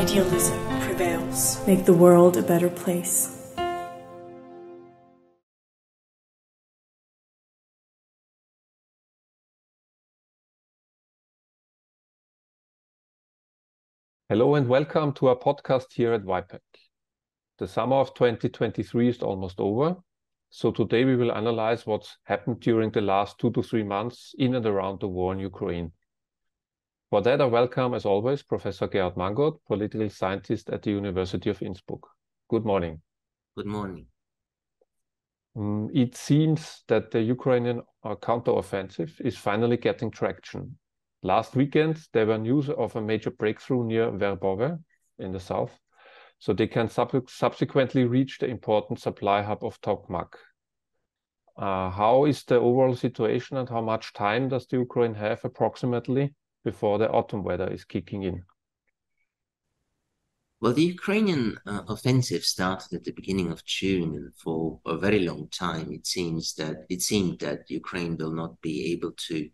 idealism prevails. Make the world a better place. Hello and welcome to our podcast here at YPAC. The summer of 2023 is almost over, so today we will analyze what's happened during the last 2 to 3 months in and around the war in Ukraine. For that, I welcome, as always, Professor Gerhard Mangott, political scientist at the University of Innsbruck. Good morning. Good morning. It seems that the Ukrainian counteroffensive is finally getting traction. Last weekend, there were news of a major breakthrough near Verbove in the south, so they can subsequently reach the important supply hub of Tokmak. How is the overall situation and how much time does the Ukraine have approximately before the autumn weather is kicking in? Well, the Ukrainian offensive started at the beginning of June, and for a very long time it seemed that Ukraine will not be able to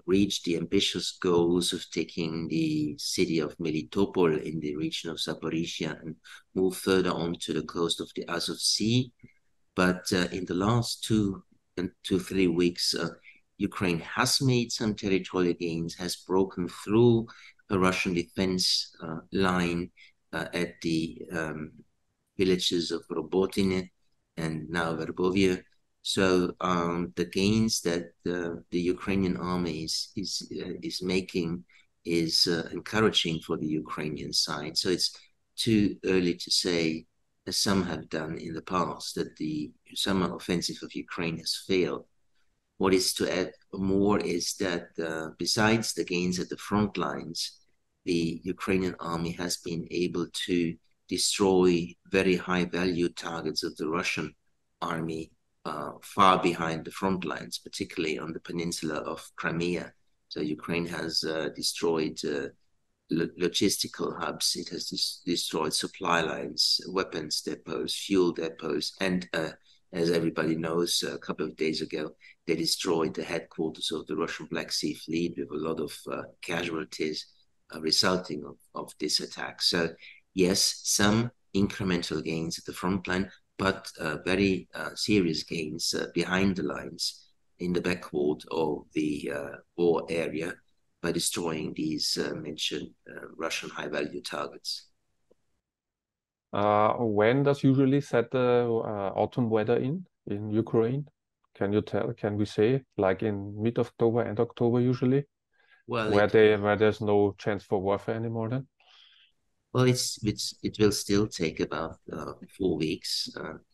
reach the ambitious goals of taking the city of Melitopol in the region of Zaporizhia and move further on to the coast of the Azov Sea. But in the last 3 weeks, Ukraine has made some territorial gains, has broken through a Russian defense line at the villages of Robotine and now Verbovie. So the gains that the Ukrainian army is making is encouraging for the Ukrainian side. So it's too early to say, as some have done in the past, that the summer offensive of Ukraine has failed. What is to add more is that besides the gains at the front lines, the Ukrainian army has been able to destroy very high-value targets of the Russian army far behind the front lines, particularly on the peninsula of Crimea. So Ukraine has destroyed logistical hubs. It has destroyed supply lines, weapons depots, fuel depots, and as everybody knows, a couple of days ago, they destroyed the headquarters of the Russian Black Sea Fleet with a lot of casualties resulting of this attack. So yes, some incremental gains at the front line, but very serious gains behind the lines in the backward of the war area by destroying these mentioned Russian high-value targets. When does usually set the autumn weather in Ukraine? Can we say, like in mid-October, end October usually? Well, where there's no chance for warfare anymore then? Well, it will still take about 4 weeks,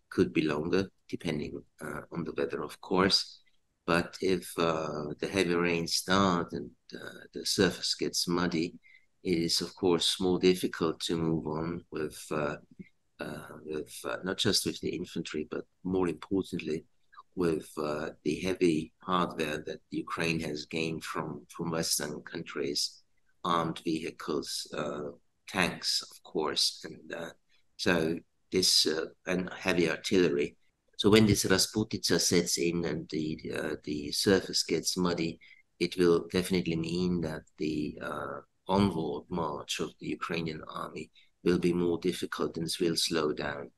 could be longer, depending on the weather, of course. But if the heavy rains start and the surface gets muddy, it is, of course, more difficult to move on with not just with the infantry, but more importantly, with the heavy hardware that Ukraine has gained from Western countries, armed vehicles, tanks, of course, and so this and heavy artillery. So when this Rasputitsa sets in and the surface gets muddy, it will definitely mean that the onward march of the Ukrainian army will be more difficult and will slow down.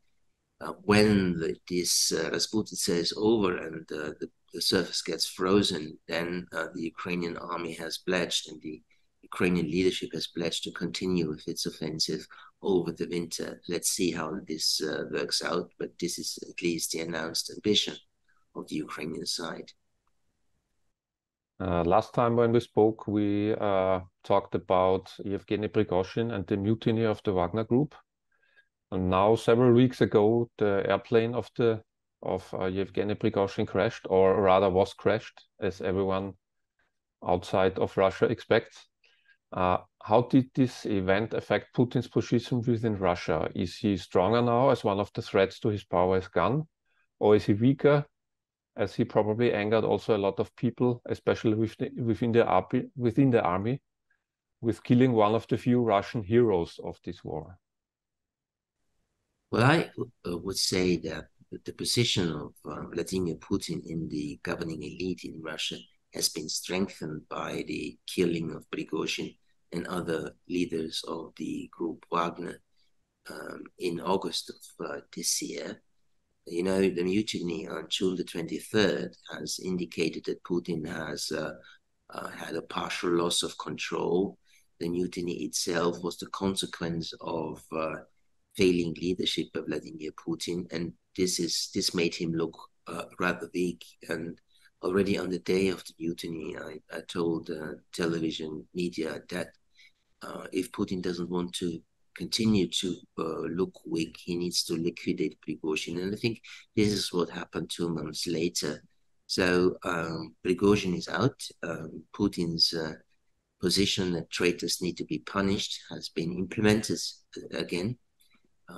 When this Rasputitsa is over and the surface gets frozen, then the Ukrainian army has pledged and the Ukrainian leadership has pledged to continue with its offensive over the winter. Let's see how this works out, but this is at least the announced ambition of the Ukrainian side. Last time when we spoke, we talked about Yevgeny Prigozhin and the mutiny of the Wagner Group. And now, several weeks ago, the airplane of Yevgeny Prigozhin crashed, or rather was crashed, as everyone outside of Russia expects. How did this event affect Putin's position within Russia? Is he stronger now as one of the threats to his power is gone? Or is he weaker, as he probably angered also a lot of people, especially within the army, with killing one of the few Russian heroes of this war? Well, I would say that the position of Vladimir Putin in the governing elite in Russia has been strengthened by the killing of Prigozhin and other leaders of the group Wagner in August of this year. You know, the mutiny on June the 23rd has indicated that Putin has had a partial loss of control. The mutiny itself was the consequence of failing leadership of Vladimir Putin, and this made him look rather weak. And already on the day of the mutiny, I told television media that if Putin doesn't want to continue to look weak, he needs to liquidate Prigozhin. And I think this is what happened 2 months later. So Prigozhin is out. Putin's position that traitors need to be punished has been implemented again.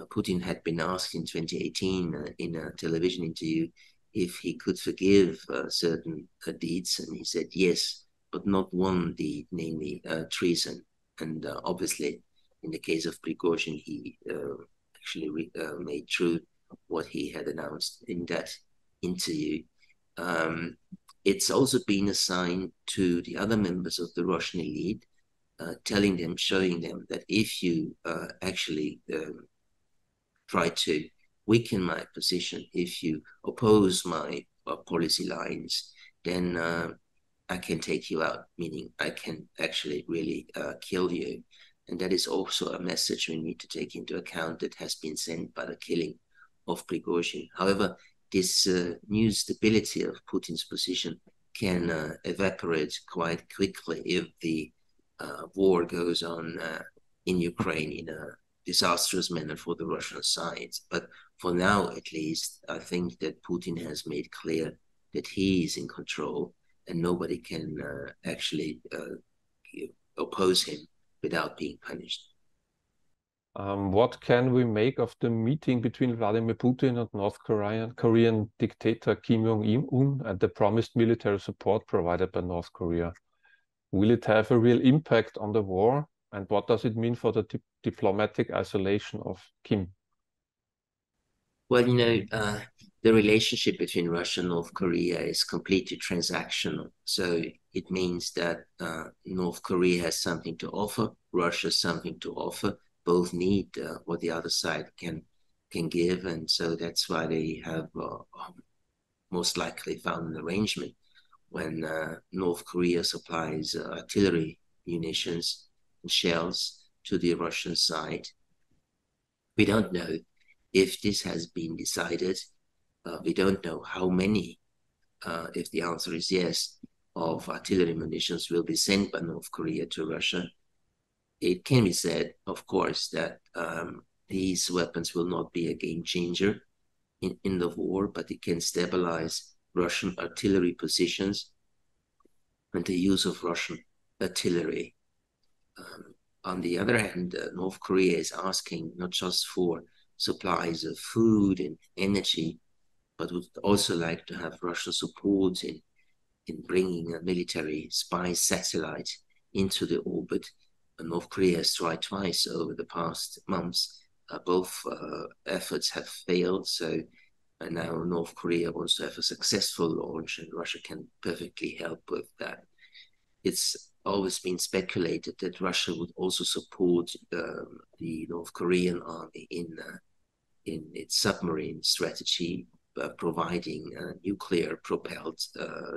Putin had been asked in 2018 in a television interview if he could forgive certain deeds, and he said yes, but not one deed, namely treason. And obviously, in the case of Prigozhin, he actually made true what he had announced in that interview. It's also been a sign to the other members of the Russian elite, telling them, showing them that if you actually try to weaken my position, if you oppose my policy lines, then I can take you out, meaning I can actually really kill you. And that is also a message we need to take into account that has been sent by the killing of Prigozhin. However, this new stability of Putin's position can evaporate quite quickly if the war goes on in Ukraine in a disastrous manner for the Russian side. But for now, at least, I think that Putin has made clear that he is in control and nobody can actually oppose him without being punished. What can we make of the meeting between Vladimir Putin and North Korean dictator Kim Jong-un and the promised military support provided by North Korea? Will it have a real impact on the war? And what does it mean for the diplomatic isolation of Kim? Well, you know, the relationship between Russia and North Korea is completely transactional. So it means that North Korea has something to offer, Russia has something to offer. Both need what the other side can give, and so that's why they have most likely found an arrangement when North Korea supplies artillery munitions and shells to the Russian side. We don't know if this has been decided. We don't know how many, if the answer is yes, of artillery munitions will be sent by North Korea to Russia. It can be said, of course, that these weapons will not be a game changer in the war, but it can stabilize Russian artillery positions and the use of Russian artillery. On the other hand, North Korea is asking not just for supplies of food and energy, but would also like to have Russian support in bringing a military spy satellite into the orbit. North Korea has tried twice over the past months. Both efforts have failed, so now North Korea wants to have a successful launch, and Russia can perfectly help with that. It's always been speculated that Russia would also support the North Korean army in its submarine strategy, providing nuclear-propelled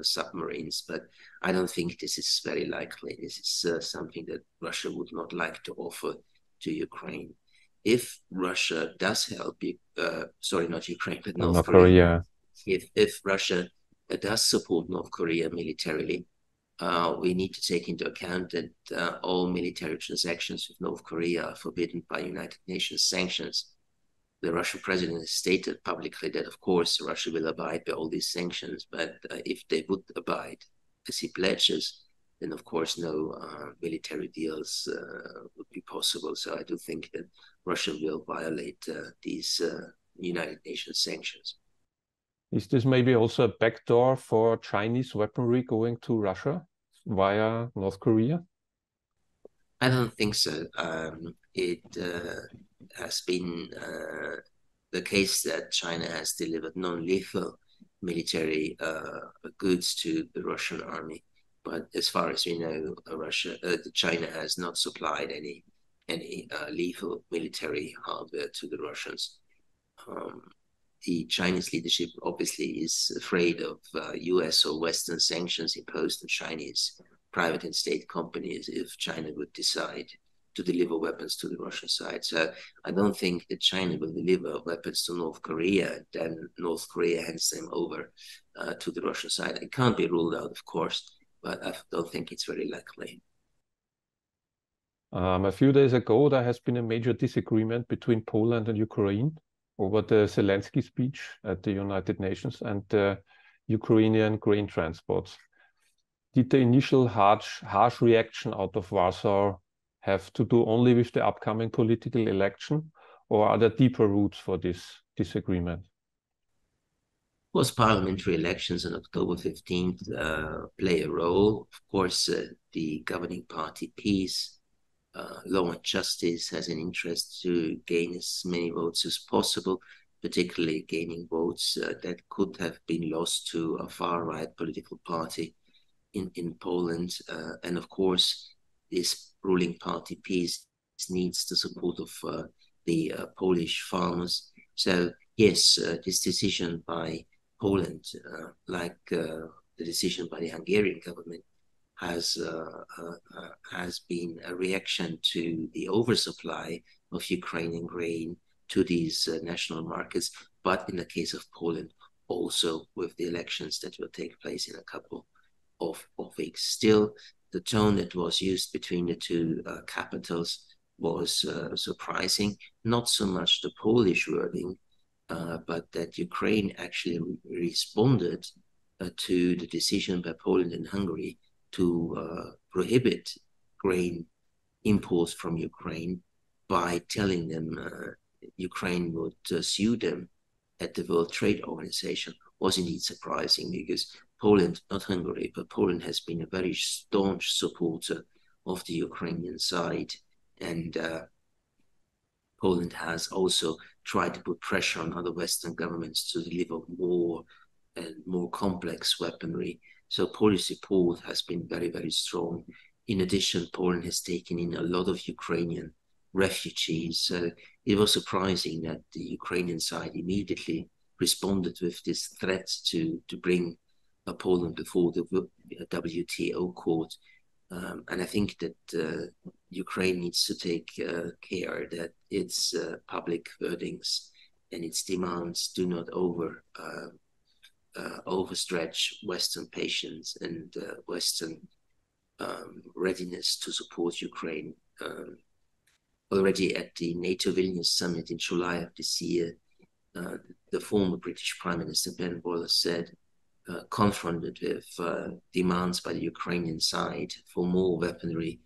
submarines, but I don't think this is very likely. This is something that Russia would not like to offer to Ukraine. If Russia does help, sorry, not Ukraine, but North Korea. If Russia does support North Korea militarily, we need to take into account that all military transactions with North Korea are forbidden by United Nations sanctions. The Russian president has stated publicly that, of course, Russia will abide by all these sanctions, but if they would abide as he pledges, then, of course, no military deals would be possible. So I do think that Russia will violate these United Nations sanctions. Is this maybe also a backdoor for Chinese weaponry going to Russia via North Korea? I don't think so. It has been the case that China has delivered non-lethal military goods to the Russian army But as far as we know, China has not supplied any lethal military hardware to the Russians. The Chinese leadership obviously is afraid of US or Western sanctions imposed on Chinese private and state companies if China would decide to deliver weapons to the Russian side. So I don't think that China will deliver weapons to North Korea, then North Korea hands them over to the Russian side. It can't be ruled out, of course, but I don't think it's very likely. A few days ago, there has been a major disagreement between Poland and Ukraine over the Zelensky speech at the United Nations and the Ukrainian grain transports. Did the initial harsh reaction out of Warsaw have to do only with the upcoming political election, or are there deeper roots for this disagreement? Of course, parliamentary elections on October 15th play a role. Of course, the governing party, Peace, Law and Justice, has an interest to gain as many votes as possible, particularly gaining votes that could have been lost to a far-right political party in Poland. And of course, this ruling party, Peace, needs the support of the Polish farmers. So yes, this decision by Poland, like the decision by the Hungarian government, has been a reaction to the oversupply of Ukrainian grain to these national markets, but in the case of Poland, also with the elections that will take place in a couple of weeks. Still, the tone that was used between the two capitals was surprising. Not so much the Polish wording, but that Ukraine actually responded to the decision by Poland and Hungary to prohibit grain imports from Ukraine by telling them Ukraine would sue them at the World Trade Organization, was indeed surprising, because Poland, not Hungary, but Poland has been a very staunch supporter of the Ukrainian side, and Poland has also tried to put pressure on other Western governments to deliver more and more complex weaponry. So Polish support has been very, very strong. In addition, Poland has taken in a lot of Ukrainian refugees. So it was surprising that the Ukrainian side immediately responded with this threat to bring Poland before the WTO court. And I think that Ukraine needs to take care that its public wordings and its demands do not overstretch Western patience and Western readiness to support Ukraine. Already at the NATO Vilnius summit in July of this year, the former British Prime Minister Ben Wallace said, confronted with demands by the Ukrainian side for more weaponry,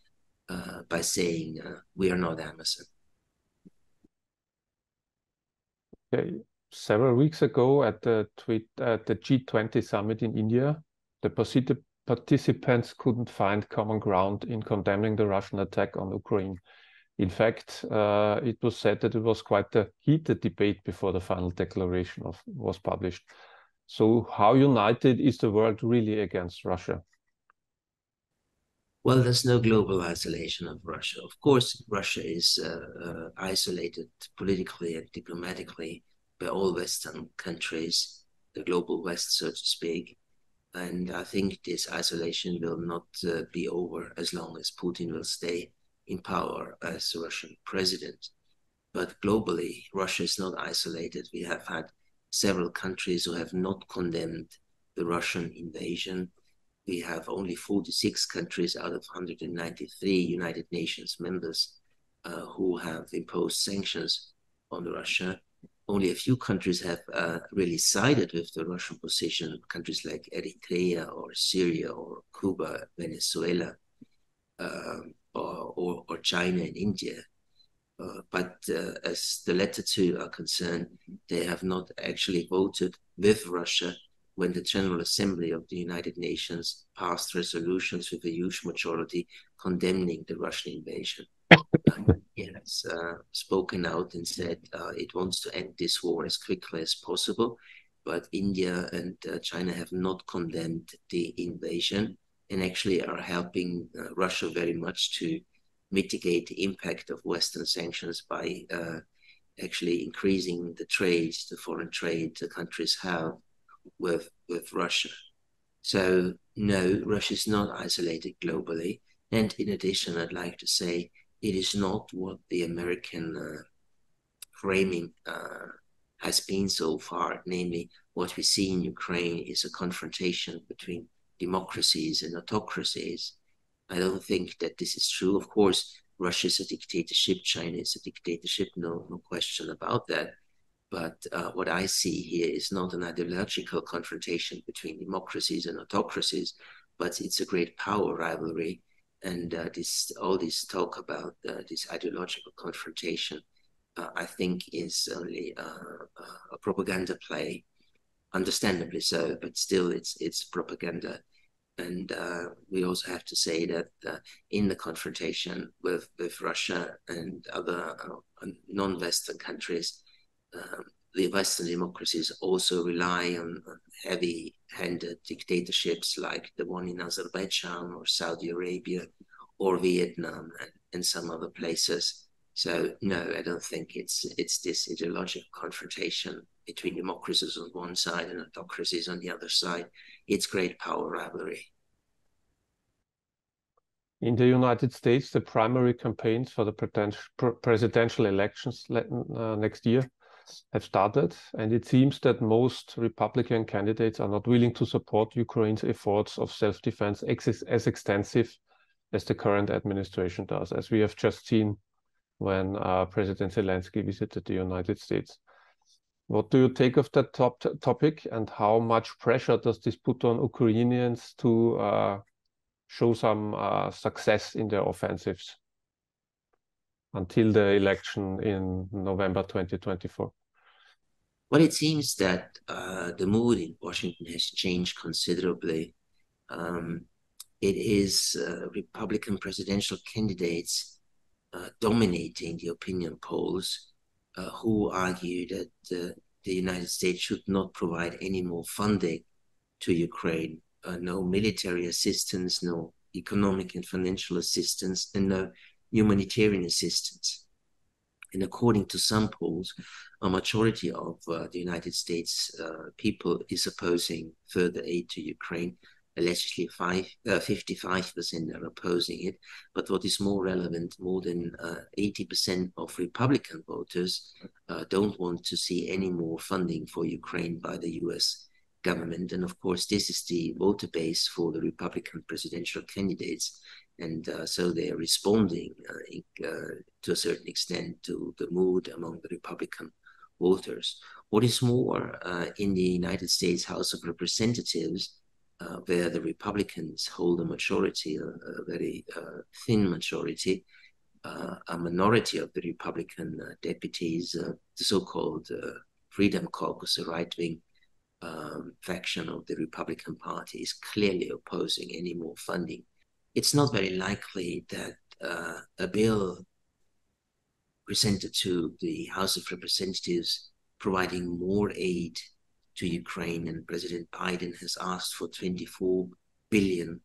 by saying, we are not Amazon. Okay. Several weeks ago at the G20 summit in India, the participants couldn't find common ground in condemning the Russian attack on Ukraine. In fact, it was said that it was quite a heated debate before the final declaration was published. So how united is the world really against Russia? Well, there's no global isolation of Russia. Of course, Russia is isolated politically and diplomatically by all Western countries, the global West, so to speak. And I think this isolation will not be over as long as Putin will stay in power as the Russian president. But globally, Russia is not isolated. We have had several countries who have not condemned the Russian invasion. We have only 46 countries out of 193 United Nations members who have imposed sanctions on Russia. Only a few countries have really sided with the Russian position, countries like Eritrea or Syria or Cuba, Venezuela, or China and India. But as the latter two are concerned, they have not actually voted with Russia when the General Assembly of the United Nations passed resolutions with a huge majority condemning the Russian invasion. It has spoken out and said it wants to end this war as quickly as possible, but India and China have not condemned the invasion. and actually are helping Russia very much to mitigate the impact of Western sanctions by actually increasing the trade, the foreign trade the countries have with Russia. So no, Russia is not isolated globally. And in addition, I'd like to say it is not what the American framing has been so far. Namely, what we see in Ukraine is a confrontation between democracies and autocracies. I don't think that this is true. Of course, Russia is a dictatorship, China is a dictatorship, no question about that. But what I see here is not an ideological confrontation between democracies and autocracies, but it's a great power rivalry. And all this talk about this ideological confrontation, I think, is only a propaganda play, understandably so, but still it's propaganda. And we also have to say that in the confrontation with Russia and other non-Western countries, the Western democracies also rely on heavy-handed dictatorships like the one in Azerbaijan or Saudi Arabia or Vietnam and some other places. So no, I don't think it's this ideological confrontation between democracies on one side and autocracies on the other side. It's great power rivalry. In the United States, the primary campaigns for the presidential elections next year have started, and it seems that most Republican candidates are not willing to support Ukraine's efforts of self-defense as extensive as the current administration does, as we have just seen when President Zelensky visited the United States. What do you take of that topic, and how much pressure does this put on Ukrainians to show some success in their offensives until the election in November 2024? Well, it seems that the mood in Washington has changed considerably. It is Republican presidential candidates dominating the opinion polls who argue that the United States should not provide any more funding to Ukraine, no military assistance, no economic and financial assistance, and no humanitarian assistance. And according to some polls, a majority of the United States people is opposing further aid to Ukraine. Allegedly 55% are opposing it. But what is more relevant, more than 80% of Republican voters don't want to see any more funding for Ukraine by the US government. And of course, this is the voter base for the Republican presidential candidates. And so they are responding to a certain extent to the mood among the Republican voters. What is more, in the United States House of Representatives, where the Republicans hold a majority, a very thin majority, a minority of the Republican deputies, the so-called Freedom Caucus, a right-wing faction of the Republican Party, is clearly opposing any more funding. It's not very likely that a bill presented to the House of Representatives providing more aid to Ukraine, and President Biden has asked for $24 billion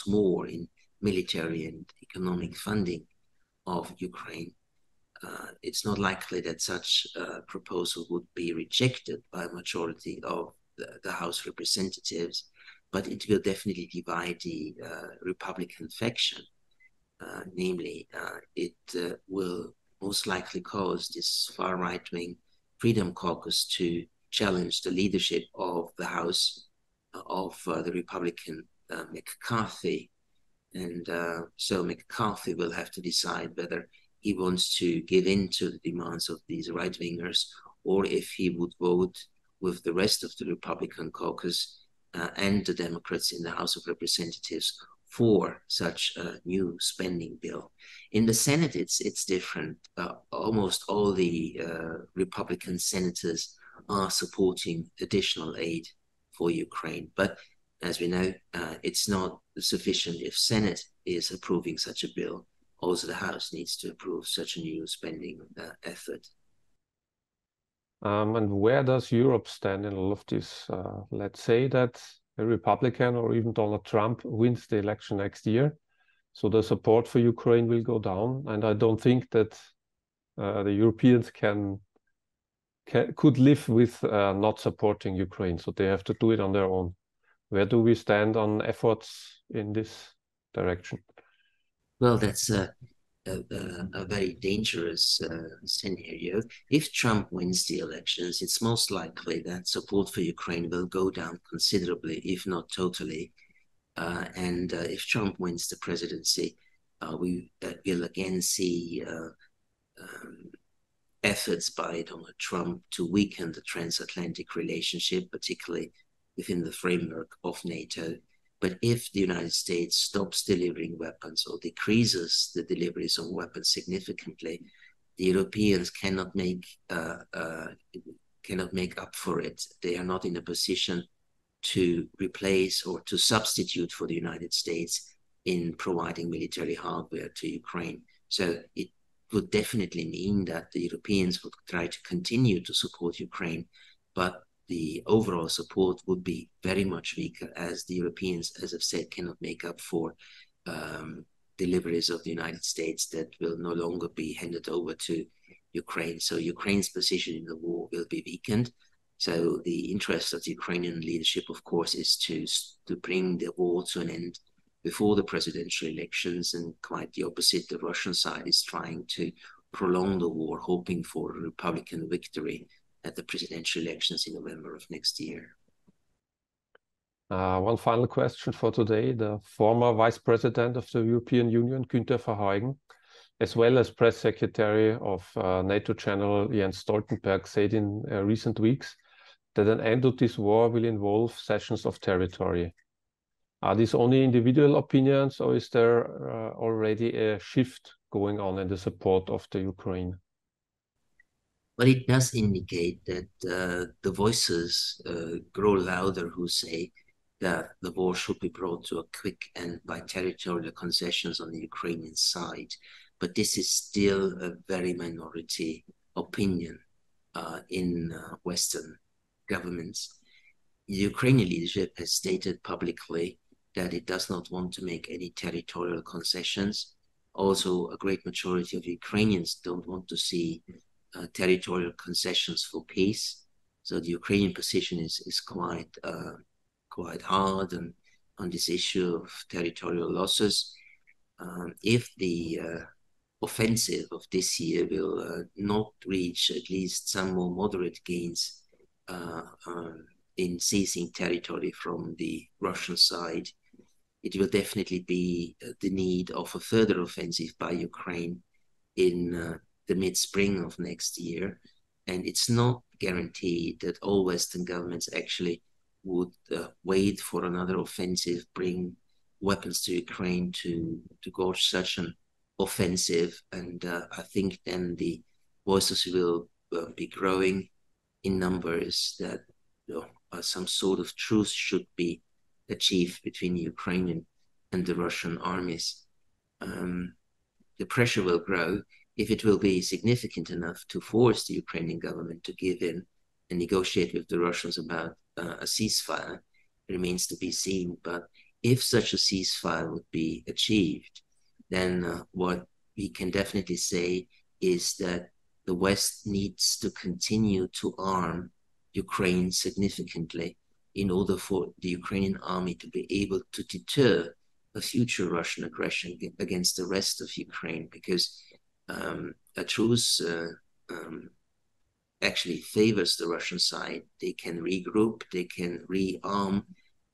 more in military and economic funding of Ukraine. It's not likely that such a proposal would be rejected by a majority of the House Representatives, but it will definitely divide the Republican faction. Namely, it will most likely cause this far right-wing Freedom Caucus to challenge the leadership of the House of the Republican McCarthy. And so McCarthy will have to decide whether he wants to give in to the demands of these right-wingers, or if he would vote with the rest of the Republican caucus and the Democrats in the House of Representatives for such a new spending bill. In the Senate, it's different. Almost all the Republican senators are supporting additional aid for Ukraine. But as we know, it's not sufficient if Senate is approving such a bill. Also, the House needs to approve such a new spending effort. And where does Europe stand in all of this? Let's say that a Republican or even Donald Trump wins the election next year. So the support for Ukraine will go down. And I don't think that the Europeans could live with not supporting Ukraine. So they have to do it on their own. Where do we stand on efforts in this direction? Well, that's a very dangerous scenario. If Trump wins the elections, it's most likely that support for Ukraine will go down considerably, if not totally. And if Trump wins the presidency, we will again see efforts by Donald Trump to weaken the transatlantic relationship, particularly within the framework of NATO. But if the United States stops delivering weapons or decreases the deliveries of weapons significantly, the Europeans cannot make up for it. They are not in a position to replace or to substitute for the United States in providing military hardware to Ukraine. So it would definitely mean that the Europeans would try to continue to support Ukraine, but the overall support would be very much weaker, as the Europeans, as I've said, cannot make up for deliveries of the United States that will no longer be handed over to Ukraine. So Ukraine's position in the war will be weakened. So the interest of the Ukrainian leadership, of course, is to bring the war to an end before the presidential elections, and quite the opposite. The Russian side is trying to prolong the war, hoping for a Republican victory at the presidential elections in November of next year. One final question for today. The former Vice President of the European Union, Günther Verheugen, as well as Press Secretary of NATO General Jens Stoltenberg, said in recent weeks that an end to this war will involve cessions of territory. Are these only individual opinions, or is there already a shift going on in the support of the Ukraine? Well, it does indicate that the voices grow louder who say that the war should be brought to a quick end by territorial concessions on the Ukrainian side. But this is still a very minority opinion in Western governments. The Ukrainian leadership has stated publicly that it does not want to make any territorial concessions. Also, a great majority of Ukrainians don't want to see territorial concessions for peace. So the Ukrainian position is quite hard on this issue of territorial losses. If the offensive of this year will not reach at least some more moderate gains in seizing territory from the Russian side, it will definitely be the need of a further offensive by Ukraine in the mid-spring of next year. And it's not guaranteed that all Western governments actually would wait for another offensive, bring weapons to Ukraine to gauge such an offensive. And I think then the voices will be growing in numbers that some sort of truce should be achieved between the Ukrainian and the Russian armies. The pressure will grow. If it will be significant enough to force the Ukrainian government to give in and negotiate with the Russians about a ceasefire remains to be seen. But if such a ceasefire would be achieved, then what we can definitely say is that the West needs to continue to arm Ukraine significantly in order for the Ukrainian army to be able to deter a future Russian aggression against the rest of Ukraine, because a truce actually favors the Russian side. They can regroup, they can rearm,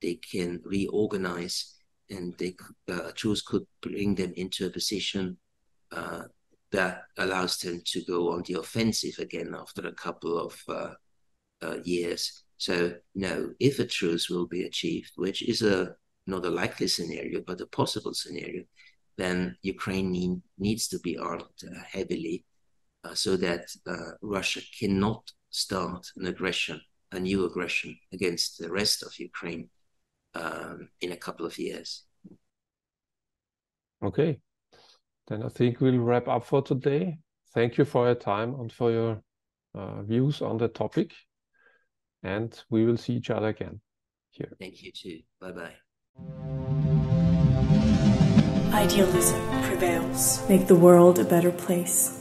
they can reorganize, and a truce could bring them into a position that allows them to go on the offensive again after a couple of years. So no, if a truce will be achieved, which is not a likely scenario, but a possible scenario, then Ukraine needs to be armed heavily so that Russia cannot start a new aggression against the rest of Ukraine in a couple of years. Okay, then I think we'll wrap up for today. Thank you for your time and for your views on the topic, and we will see each other again. here. Thank you too. Bye-bye. Idealism prevails. Make the world a better place.